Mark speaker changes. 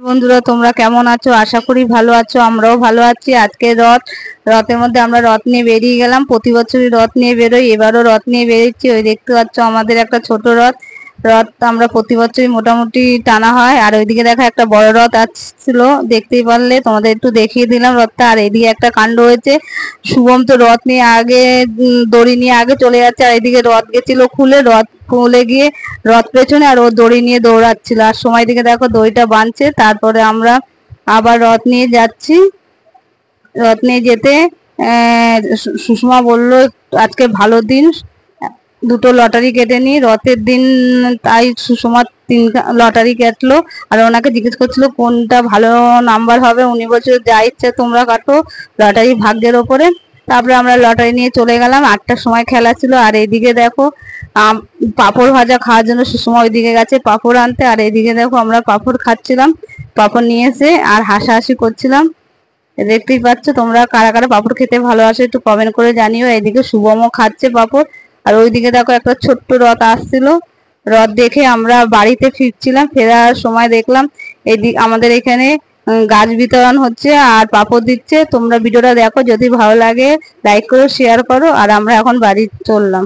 Speaker 1: বন্ধুরা, তোমরা কেমন আছো? আশা করি ভালো আছো। আমরাও ভালো আছি। আজকে রথের মধ্যে আমরা রথ নিয়ে বেরিয়ে গেলাম। প্রতি বছরই রথ নিয়ে বেরোই, এবারও রথ নিয়ে বেরিয়েছি। ওই দেখতে পাচ্ছ আমাদের একটা ছোট রথ। রথ আমরা প্রতি বছরই মোটামুটি টানা হয়। আর ওইদিকে দেখা একটা বড় রথ আসছিল, দেখতেই পারলে, তোমাদের একটু দেখিয়ে দিলাম রথটা। আর এদিকে একটা কাণ্ড হয়েছে, শুভম তো রথ নিয়ে আগে দড়ি নিয়ে আগে চলে যাচ্ছে, আর এদিকে রথ গেছিল খুলে, রথ খুলে গিয়ে রথ পেছনে, আর ও দড়ি নিয়ে দৌড়াচ্ছিল। আর সময় দিকে দেখো দড়িটা বাঁধছে। তারপরে আমরা আবার রথ নিয়ে যাচ্ছি। রথ নিয়ে যেতে সুষমা বলল আজকে ভালো দিন, দুটো লটারি কেটে নি রথের দিন। তাই সুষমা 3 লটারি কাটলো। আর ওনাকে জিজ্ঞেস করছিল কোনটা ভালো নাম্বার হবে। উনি বলছিল যা ইচ্ছে তোমরা কাটো, লটারি ভাগ্যের ওপরে। তারপরে আমরা লটারি নিয়ে চলে গেলাম। 8টার সময় খেলা ছিল। আর এইদিকে দেখো পাঁপড় ভাজা খাওয়ার জন্য সুষমা ওইদিকে গেছে পাঁপড় আনতে। আর এইদিকে দেখো আমরা পাঁপড় খাচ্ছিলাম, পাঁপড় নিয়ে এসে আর হাসাহাসি করছিলাম। দেখতেই পাচ্ছ। তোমরা কারা কারা পাঁপড় খেতে ভালোবাসো একটু কমেন্ট করে জানিও। এইদিকে শুভমও খাচ্ছে পাঁপড়। আর ওইদিকে দেখো একটা ছোট্ট রথ আসছিল। রথ দেখে আমরা বাড়িতে ফিরছিলাম। ফেরার সময় দেখলাম আমাদের এখানে গাছ বিতরণ হচ্ছে আর পাঁপড় দিচ্ছে। তোমরা ভিডিওটা দেখো, যদি ভালো লাগে লাইক করো, শেয়ার করো। আর আমরা এখন বাড়ি চললাম।